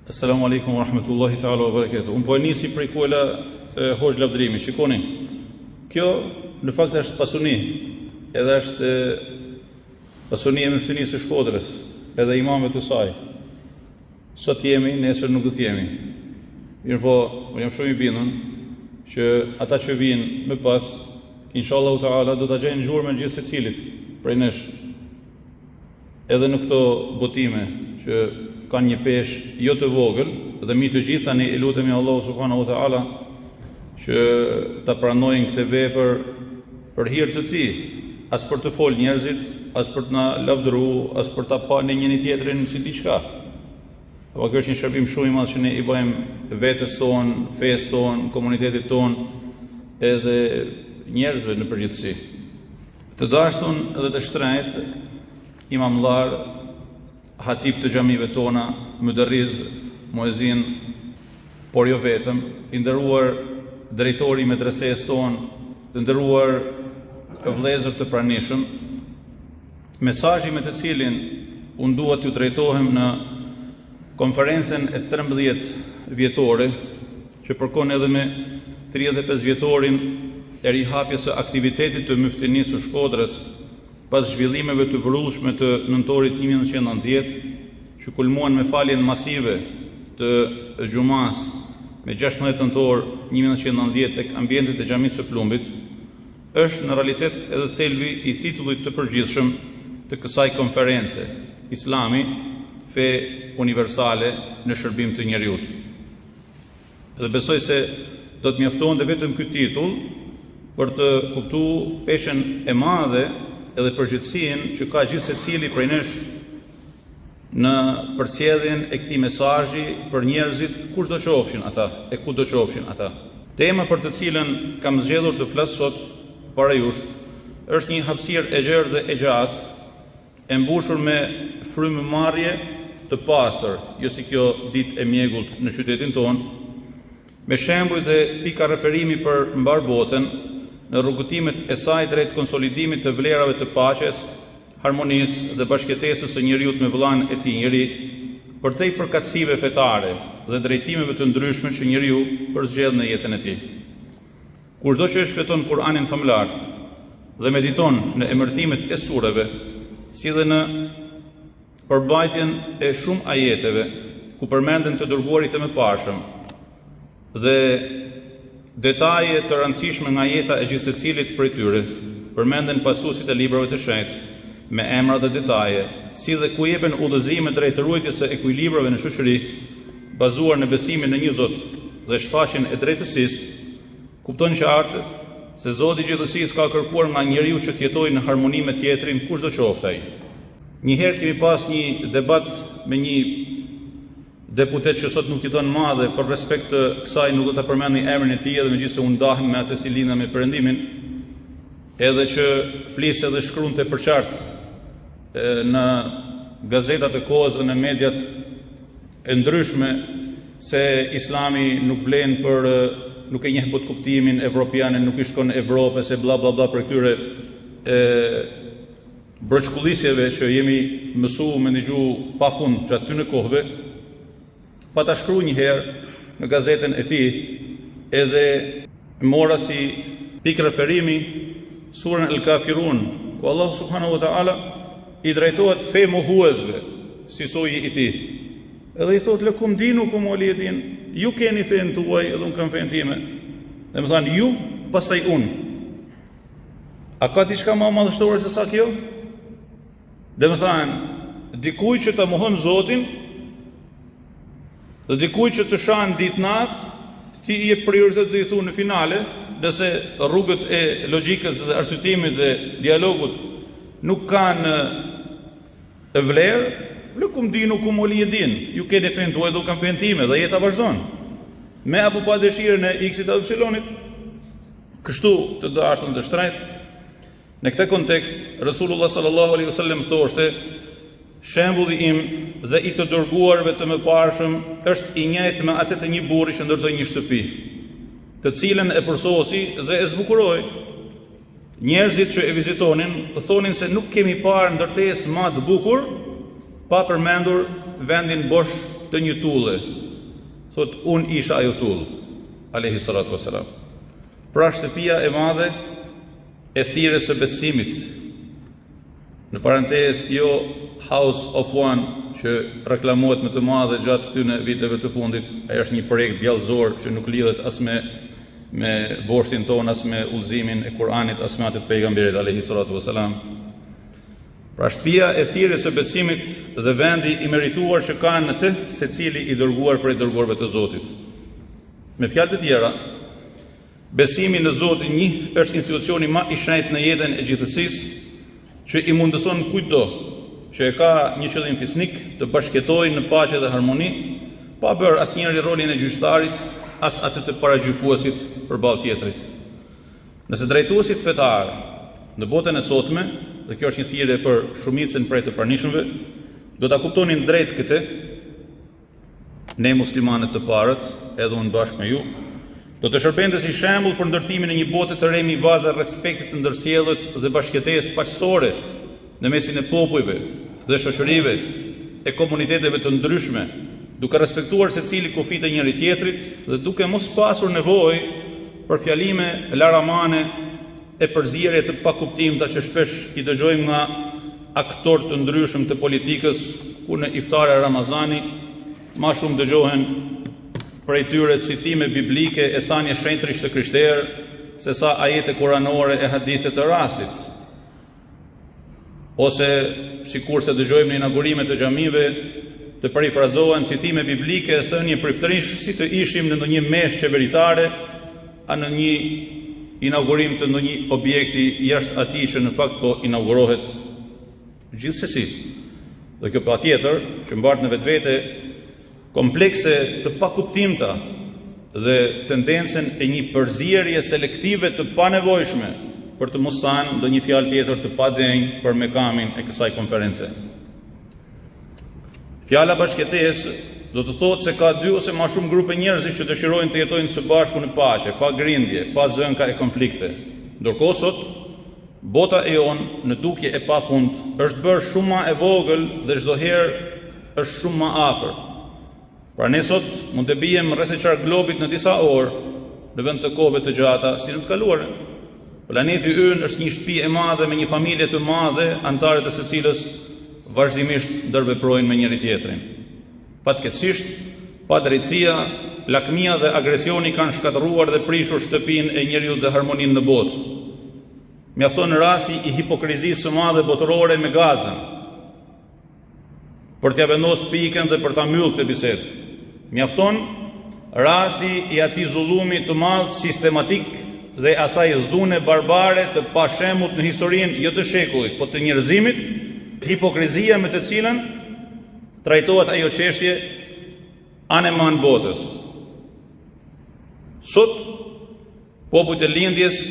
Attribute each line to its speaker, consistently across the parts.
Speaker 1: Assalamu alaikum wa rahmatullahi ta'ala wa barakatuh. Unë po e nisi prej kuala Hoxh Lavdrimi. Shikoni, kjo në fakt është pasuni, edhe është pasunia e mëftinisë së Shkodrës, edhe imamëve të saj. Sot jemi, nesër nuk do të jemi. Mirë po, unë jam shumë i bindur që ata që vinë më pas, inshallah ta'ala, do ta gjejnë gjurmën gjithë secilit prej nesh. Edhe në këto botime që kanë një peshë jo të vogël, dhe mi të gjithë tani e lutemi Allahu subhanahu wa ta'ala që ta pranojnë këtë vepër për hir të Tij, as për të fol njerëzit, as për të na lavdëruar, as për ta pa në njëri tjetrin si diçka. Apo kjo është një shërbim shumë i madh që ne i bëjmë vetes tonë, fesë tonë, komunitetit tonë, edhe njerëzve në përgjithësi. Të dashtun dhe të shtrenjtë, imamllar, hatip të xhamive tona, muderriz, muezin, por jo vetëm, i nderuar drejtori i medresesë tonë, të nderuar vëllezër të pranishëm, mesazhi me të cilin unë dua t'ju drejtohem në konferencën e 13 vjetore, që përkon edhe me 35 vjetorin e rihapjes së aktivitetit të mëftinisë së Shkodrës, pas zhvillimeve të vërullshme të nëntorit 1990, që kulmuan me faljen masive të gjumas me 16 nëntor 1990 tek ambientet e xhamisë së Plumbit, është në realitet edhe thelbi i titullit të përgjithshëm të kësaj konference, Islami, fe universale në shërbim të njerëzit. Dhe besoj se do të mjaftonte vetëm ky titull për të kuptuar peshën e madhe edhe përgjithësinë që ka gjithë secili prej nesh në përsjedhjen e këtij mesazhi për njerëzit kushdo qofshin ata, e kudo qofshin ata. Tema për të cilën kam zgjedhur të flas sot para jush është një hapësirë e gjerë dhe e gjatë, e mbushur me frymëmarrje të pastër, jo si kjo ditë e mjegullt në qytetin tonë, me shembuj dhe pika referimi për mbar botën, në rrugëtimet e saj drejt konsolidimit të vlerave të paqes, harmonisë dhe bashkëtesës së njeriut me vëllain e tij njeri, përtej përkatësive fetare dhe drejtimeve të ndryshme që njeriu përzgjedh në jetën e tij. Kushdo që e shpjeton Kur'anin famulart dhe mediton në emërtimet e sureve, si dhe në përbajtjen e shumë ajeteve ku përmenden të dërguarit e mëparshëm dhe detaje të rëndësishme nga jeta e gjithë secilit prej tyre, përmenden pasuesit e librave të shenjtë, me emra dhe detaje, si dhe ku jepen udhëzime drejt ruajtjes së ekuilibrave në shoqëri, bazuar në besimin në një Zot dhe shfaqjen e drejtësisë, kupton qartë se Zoti i gjithësisë ka kërkuar nga njeriu që të jetojë në harmoni me tjetrin kushdo qoftë ai. Një herë kemi pas një debat me një deputet që sot nuk jeton madhe, për respekt të kësaj nuk do ta përmendni emrin e tij, edhe megjithëse unë ndahem me atë si lidha me Perëndimin, edhe që fliste dhe shkruante për qartë në gazetat e kohës dhe në mediat e ndryshme se Islami nuk vlen për, nuk e njeh bot kuptimin evropian, nuk i shkon Evropë, se bla bla bla për këtyre brojçkullisjeve që jemi mësuar me dëgju pafund gjatë këtyre kohëve. Pa ta shkruar një herë në gazetën e tij, edhe mora si pikë referimi surën El Kafirun, ku Allah subhanahu wa ta'ala i drejtohet fe mohuesve, si soji i tij. Edhe i thot lakum dinukum waliya din, ju keni fen tuaj edhe unë kam fen time. Dhe më thanë ju, pastaj unë. A ka diçka më madhështore se sa kjo? Dhe më thanë, dikuj që ta mohon Zotin, dhe dikuj që të shanë ditë natë, ti i e prioritet dhe i thu në finale, nëse rrugët e logjikës dhe arsyetimit dhe dialogut nuk kanë vlerë, lakum dinukum waliya din, ju keni fen tuaj dhe unë kam fen time, dhe jeta vazhdon. Me apo pa dëshirën e X-it apo Y-it, kështu të dashur të shtrenjtë. Në këtë kontekst, Rasulullah sallallahu alaihi wasallam thoshte, shembulli im dhe i të dërguarve të mëparshëm është i njëjtë me atë të një burri që ndërtoi një shtëpi, të cilën e përsosi dhe e zbukuroi. Njerëzit që e vizitonin thonin se nuk kemi parë ndërtesë më të bukur pa përmendur vendin bosh të një tulle. Thot, unë isha ajo tull, alayhi salatu wassalam. Pra shtëpia e madhe e thirrjes së besimit. Në parantez, jo House of One që reklamohet më të madhe gjatë këtyre viteve të fundit. Ai është një projekt djallëzor që nuk lidhet as me borsin ton, as me udhëzimin e Kuranit, as me atë të pejgamberit alayhi salatu wassalam. Pra shtëpia e thirrjes së besimit dhe vendi i merituar që ka në të secili i dërguar prej dërguarve të Zotit. Me fjalë të tjera, besimi në Zotin një është institucioni më i shenjtë në jetën e gjithësisë, që i mundëson kujtdo që e ka një qëllim fisnik të bashkëtojë në paqe dhe harmoni, pa bërë asnjëri rolin e gjyqtarit, as atë të paragjykuesit përballë tjetrit. Nëse drejtuesit fetar në botën e sotme, dhe kjo është një thirrje për shumicën prej të pranishmëve, do ta kuptonin drejt këtë, ne muslimanët të parët, edhe unë bashkë me ju, do të shërbente si shembull për ndërtimin e një bote të re mbi baza respektit të ndërsjellët dhe bashkëtesë paqësore në mesin e popujve dhe shoqërive e komuniteteve të ndryshme, duke respektuar secili kufit e njëri tjetrit dhe duke mos pasur nevojë për fjalime laramane e përzierje të pakuptimta që shpesh i dëgjojmë nga aktorë të ndryshëm të politikës, ku në iftare Ramazani ma shumë dëgjohen prej tyre citime biblike e thanje shenjtërisht të krishterë, se sa ajete kuranore e hadithe të rastit. Ose, sikur se dëgjojmë në inaugurime të xhamive, të parafrazohen citime biblike e thënie priftërish si të ishim në ndonjë meshë qeveritare, a në një inaugurim të ndonjë objekti jashtë atij që në fakt po inaugurohet. Gjithsesi, dhe kjo patjetër që mbart në vetvete komplekse të pakuptimta dhe tendencën e një përzierje selektive të panevojshme për të mos thënë ndonjë fjalë tjetër të padenjë për mekamin e kësaj konference. Fjala bashkëtesë do të thotë se ka dy ose më shumë grupe njerëzish që dëshirojnë të jetojnë së bashku në paqe, pa grindje, pa zënka e konflikte. Ndërkohë sot, bota e jonë në dukje e pafund është bërë shumë më e vogël dhe çdo herë është shumë më afër. Pra ne sot mund të bijem rreth e qark globit në disa orë, në vend të kohëve të gjata si në të kaluarën. Planeti ynë është një shtëpi e madhe me një familje të madhe, antarët e së cilës vazhdimisht ndërveprojnë me njëri tjetrin. Fatkeqësisht, padrejtësia, lakmia dhe agresioni kanë shkatërruar dhe prishur shtëpinë e njeriut dhe harmoninë në botë. Mjafton në rasti i hipokrizisë së madhe botërore me Gazën, për t'ja vendosur pikën dhe për ta mbyllur këtë bisedë. Mjafton rasti i atij zullumi të madh sistematik dhe asaj dhune barbare të pashemut në historinë jo të shekullit, por të njerëzimit, hipokrizia me të cilën trajtohet ajo çështje aneman botës. Sot popujt e lindjes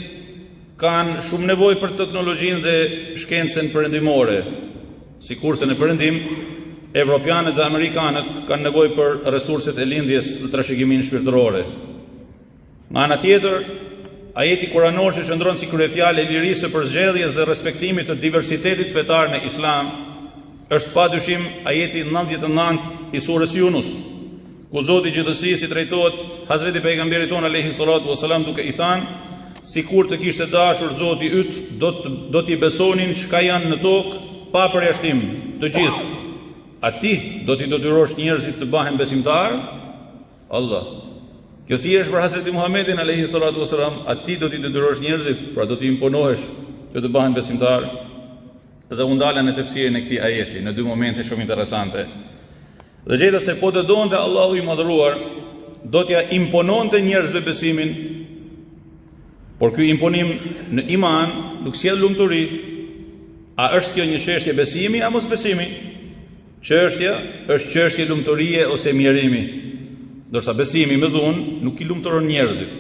Speaker 1: kanë shumë nevojë për teknologjinë dhe shkencën perëndimore, sikurse në perëndim evropianët dhe amerikanët kanë nevojë për resurset e lindjes dhe trashëgiminë shpirtërore. Nga ana tjetër, ajeti kuranor që qëndron si kryefjalë e lirisë së përzgjedhjes dhe respektimit të diversitetit fetar në Islam, është padyshim ajeti 99 i surës Yunus, ku Zoti i gjithësisë i drejtohet Hazreti pejgamberit ton alayhi salatu wasalam duke i thënë: sikur të kishte dashur Zoti yt, do t'i besonin çka janë në tokë pa përjashtim, të gjithë. A ti do t'i detyrosh njerëzit të bahen besimtar? Allah. Kjo thjesht për Hazreti Muhammedin alayhi salatu wasalam, a ti do t'i detyrosh njerëzit, pra do t'i imponohesh që të bahen besimtar? Dhe u ndala në tefsirin e këtij ajeti në dy momente shumë interesante. Dhe gjeta se po të donte Allahu i madhëruar, do t'ja impononte njerëzve besimin, por ky imponim në iman nuk sjell lumturi. A është kjo një çështje besimi apo mos besimi? Çështja është çështje lumturie ose mjerimi, ndërsa besimi me dhunë nuk i lumturon njerëzit.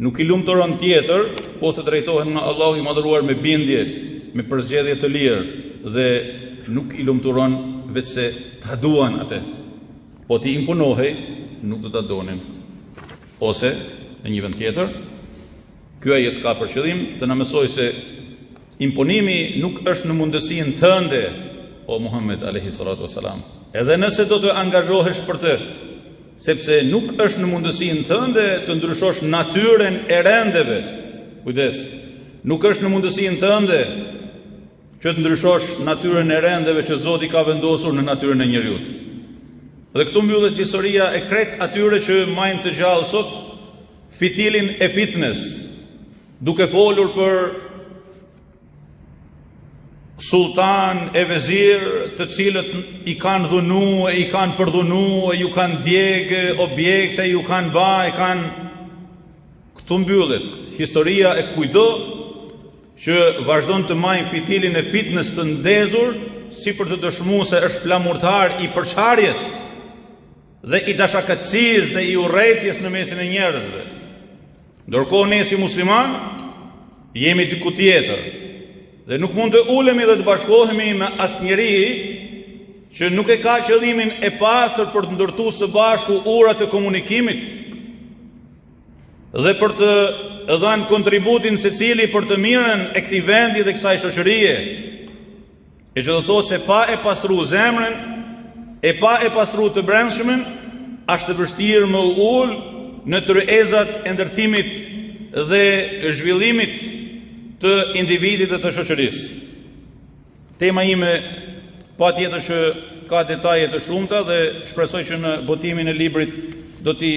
Speaker 1: Nuk i lumturon tjetër, po se drejtohen nga Allahu i madhëruar me bindje, me përzgjedhje të lirë dhe nuk i lumturon vetëse ta duan atë. Po ti imponohej, nuk do ta donin. Ose në një vend tjetër, ky ajet ka për qëllim të na mësojë se imponimi nuk është në mundësinë tënde, o Muhammed alayhi salatu wasalam, edhe nëse do të angazhohesh për të, sepse nuk është në mundësinë tënde të ndryshosh natyrën e rendeve. Kujdes, nuk është në mundësinë tënde që të ndryshosh natyrën e rendeve që Zoti ka vendosur në natyrën e njerëzit. Dhe këtu mbyllet historia e krejt atyre që majnë të gjallë sot fitilin e fitnes, duke folur për sultan e vezir të cilët i kanë dhunu, i kanë përdhunu, ju kanë djegë objekte, ju kanë këtu mbyllet historia e kujdo që vazhdon të majnë fitilin e fitnes të ndezur, si për të dëshmuar se është flamurtar i përçarjes dhe i dashakatësisë dhe i urrëties në mesin e njerëzve. Ndërkohë ne si musliman jemi diku tjetër dhe nuk mund të ulemi dhe të bashkohemi me asnjëri që nuk e ka qëllimin e pastër për të ndërtuar së bashku urat e komunikimit dhe për të dhënë kontributin secili për të mirën e këtij vendi dhe kësaj shoqërie. E që do thotë se pa e pastru zemrën, e pa e pastru të brendshmën, është të vështirë më ul në tryezat e ndërtimit dhe zhvillimit të individit dhe të shoqërisë. Tema ime patjetër që ka detaje të shumta dhe shpresoj që në botimin e librit do t'i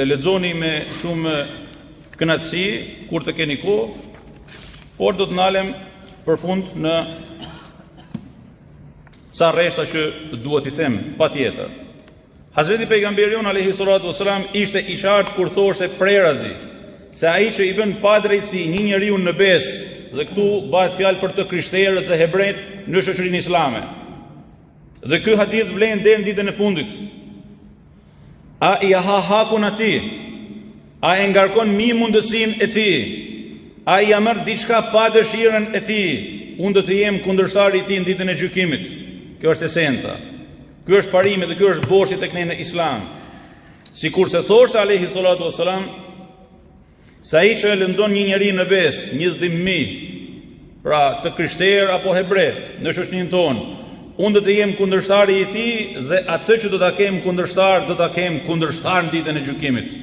Speaker 1: lexoni me shumë kënaqësi kur të keni kohë, por do të ndalem përfund në sa rreshta që duhet i them patjetër. Hazreti pejgamberi alayhi salatu wasalam ishte i qartë kur thoshte prerazi se ai që i bën padrejtësi një njeriu në bes, dhe këtu bëhet fjalë për të krishterët dhe hebrejt në shoqërinë islame. Dhe ky hadith vlen deri në ditën e fundit. A i ha hakun atij? A e ngarkon mi mundësinë e tij? A i merr diçka pa dëshirën e tij? Unë do të jem kundërshtari i tij në ditën e gjykimit. Kjo është esenca. Ky është parimi dhe ky është borxhi tek ne në Islam. Sikurse thoshte alayhi salatu wassalam, se ai që e lëndon një njeri në bes, një dhimmi, pra të krishterë apo hebre në shoqërinë tonë, unë do të jem kundërshtari i tij dhe atë që do ta kem kundërshtar, do ta kem kundërshtar në ditën e gjykimit.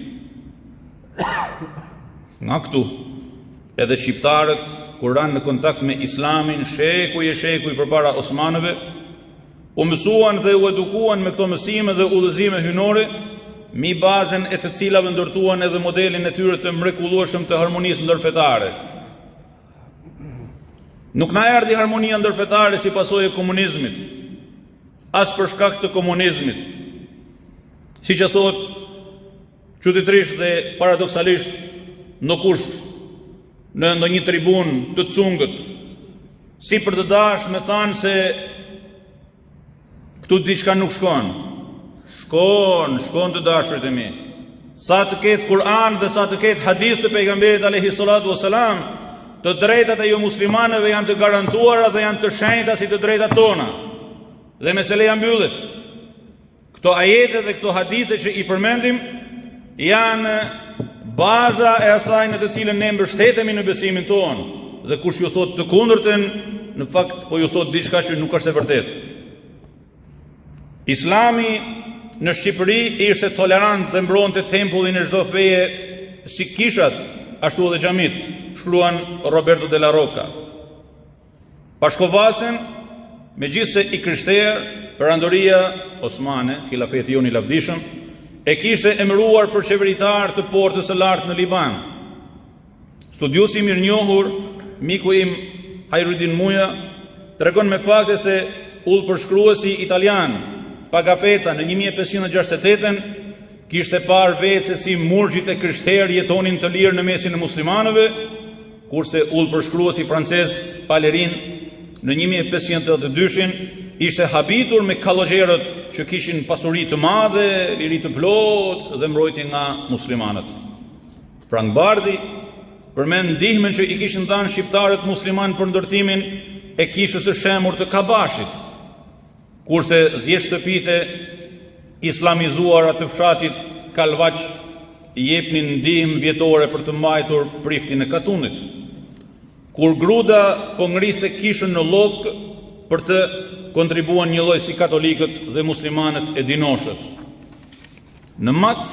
Speaker 1: Nga këtu, edhe shqiptarët kur ranë në kontakt me Islamin, shekuj përpara Osmanëve, u mësuan dhe u edukuan me këto mësime dhe udhëzime hynore, mi bazën e të cilave ndërtuan edhe modelin e tyre të mrekullueshëm të harmonisë ndërfetare. Nuk na erdhi harmonia ndërfetare si pasojë e komunizmit, as për shkak të komunizmit. Siç e thot çuditërisht dhe paradoksalisht ndokush në ndonjë tribun të cungët, si për të dashur me thanë se këtu diçka nuk shkon. Shkon të dashurit e mi. Sa të ketë Kur'an dhe sa të ketë hadith të pejgamberit alayhi salatu wasalam, të drejtat e ju muslimanëve janë të garantuara dhe janë të shenjta si të drejtat tona. Dhe meseleja mbyllet. Këto ajete dhe këto hadithe që i përmendim janë baza e asaj në të cilën ne mbështetemi në besimin tonë. Dhe kush ju thot të kundërtën, në fakt po ju thot diçka që nuk është e vërtetë. Islami në Shqipëri ishte tolerant dhe mbronte tempullin e çdo feje si kishat, ashtu edhe xhamit, shkruan Roberto de la Rocca. Pashkovasen, megjithse i krishterë, perandoria osmane, khilafeti jon i lavdishëm, e kishte emëruar për qeveritar të portës së lartë në Liban. Studiusi i mirënjohur, miku im Hajrudin Muja, tregon me fakte se ullpërshkruesi italian Pagafetta në 1568 kishte parë vetë se si murgjit e krishterë jetonin të lirë në mesin e muslimanëve, kurse ullpërshkruesi francez Palerin në 1582 ishte habitur me kallogjerët që kishin pasuri të madhe, liri të plotë dhe mbrojtje nga muslimanët. Frank Bardi përmend ndihmën që i kishin dhënë shqiptarët musliman për ndërtimin e kishës së shemur të Kabashit, kurse 10 shtëpitë islamizuara të fshatit Kalvaq i jepnin ndihmë vjetore për të mbajtur priftin e Katunit. Kur Gruda po ngriste kishën në Llovk për të kontribuan një lloj si katolikët dhe muslimanët e dinoshës. Në mat,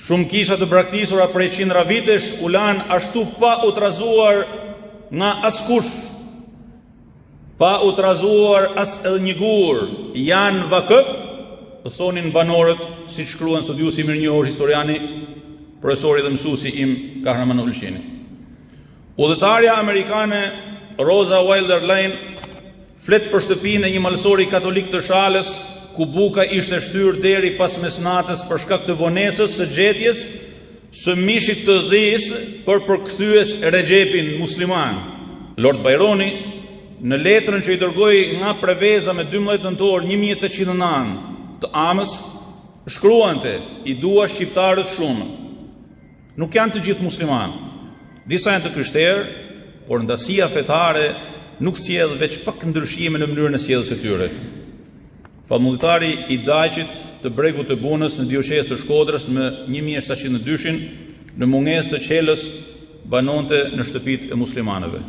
Speaker 1: shumë kisha të braktisura prej qindra vitesh u lan ashtu pa u trazuar nga askush, pa u trazuar as edhe një gur, janë vakëf, të thonin banorët, si shkruan studiusi mirënjohur historiani, profesori dhe mësuesi im Kahraman Ulqini. Udhëtarja amerikane Rosa Wilder Lane flet për shtëpinë e një malësori katolik të Shalës, ku buka ishte shtyrë deri pas mesnatës për shkak të vonesës së gjetjes së mishit të dhis për përkthyes Regjepin musliman. Lord Byroni, në letrën që i dërgoi nga Preveza me 12 nëntor 1809 të Amës, shkruante: "I dua shqiptarët shumë. Nuk janë të gjithë muslimanë. Disa janë të krishterë, por ndasia fetare nuk sjell veç pak ndryshime në mënyrën e sjelljes së tyre." Famultari i Daqit të Bregut të Bunës në dioqezë të Shkodrës në 1702 në mungesë të qelës banonte në shtëpitë e muslimanëve.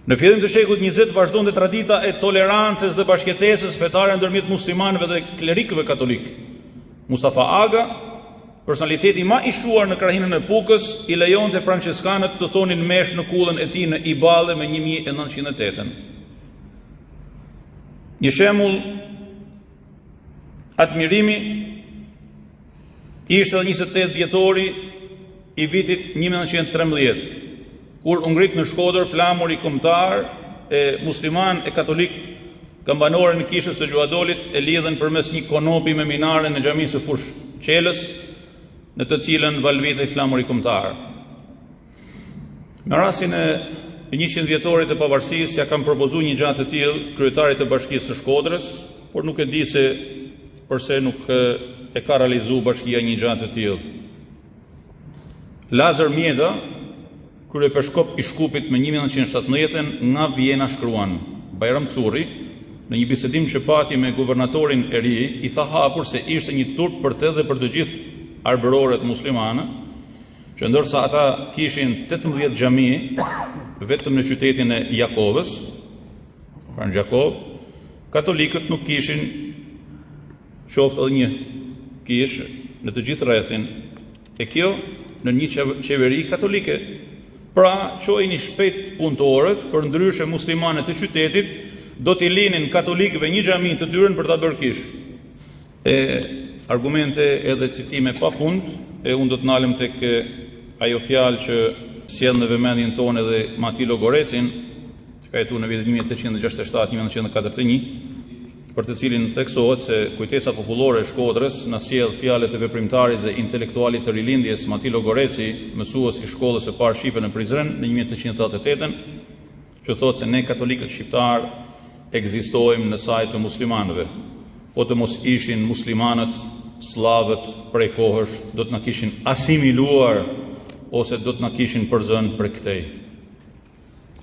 Speaker 1: Në fillim të shekullit 20 vazhdonte tradita e tolerancës dhe bashkëtesës fetare ndërmjet muslimanëve dhe klerikëve katolik. Mustafa Aga, personaliteti më i shuar në krahinën e Pukës, i lejonte franceskanët të thonin mesh në kullën e tij në Iballe me 1908. Një shembull admirimi ishte edhe 28 dhjetori i vitit 1913, kur u ngrit në Shkodër flamuri kombëtar e musliman e katolik kambanore në kishës së Gjuadolit e lidhen përmes një konopi me minare në xhamisë së Fush Qelës, në të cilën valvitej flamuri kombëtar. Me rastin e 100 vjetorit të pavarësisë ja kam propozuar një gjë të tillë kryetarit të Bashkisë së Shkodrës, por nuk e di se përse nuk e ka realizuar bashkia një gjë të tillë. Lazar Mjeda, kryepeshkop i Shkupit me 1917 nga Vjena shkruan: Bajram Curri, në një bisedim që pati me guvernatorin e ri, i tha hapur se ishte një turp për të dhe për të gjithë arbëroret muslimane, që ndërsa ata kishin 18 xhami vetëm në qytetin e Jakovës, pra në Jakov, katolikët nuk kishin qoftë edhe një kishë në të gjithë rrethin, e kjo në një qeveri katolike. Pra, çojnë shpejt punëtorët, për ndryshe muslimanët të qytetit do t'i linin katolikëve një xhami të tyre për ta bërë kishë. Argumente edhe citime pa fund, unë do të nalem tek ajo fjalë që sjell në vëmendjen tonë edhe Matilo Gorecin, që ka jetuar në vitet 1867-1941, për të cilin theksohet se Kujtesa Popullore e Shkodrës na sjell fjalët e veprimtarit dhe intelektualit të rilindjes Matilo Goreci, mësues i shkollës së parë shqipe në Prizren në 1888, që thotë se ne katolikët shqiptar ekzistojmë në saj të muslimanëve, po të mos ishin muslimanët, slavët prej kohësh, do të na kishin asimiluar ose do të na kishin përzënë për këtej.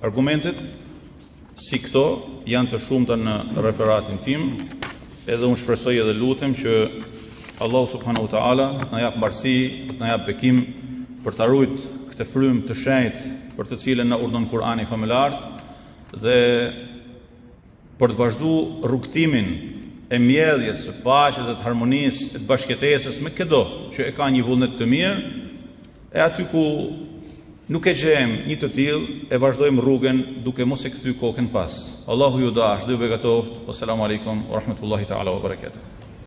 Speaker 1: Argumentet si këto janë të shumta në referatin tim, edhe unë shpresoj edhe lutem që Allahu subhanahu wa taala na jap mbarësi, na jap bekim për ta ruajt këtë frymë të shenjtë për të cilën na urdhon Kurani famulart dhe për të vazhduar rrugtimin e mbjelljes së paqes dhe të harmonisë, të bashkëtesës me çdo që e ka një vullnet të mirë, e aty ku nuk e gjem një të tillë, e vazhdojmë rrugën duke mos e kthy kokën pas. Allahu ju dash dhe ju begatoft. Assalamu alaikum wa rahmatullahi ta'ala wa barakatuh.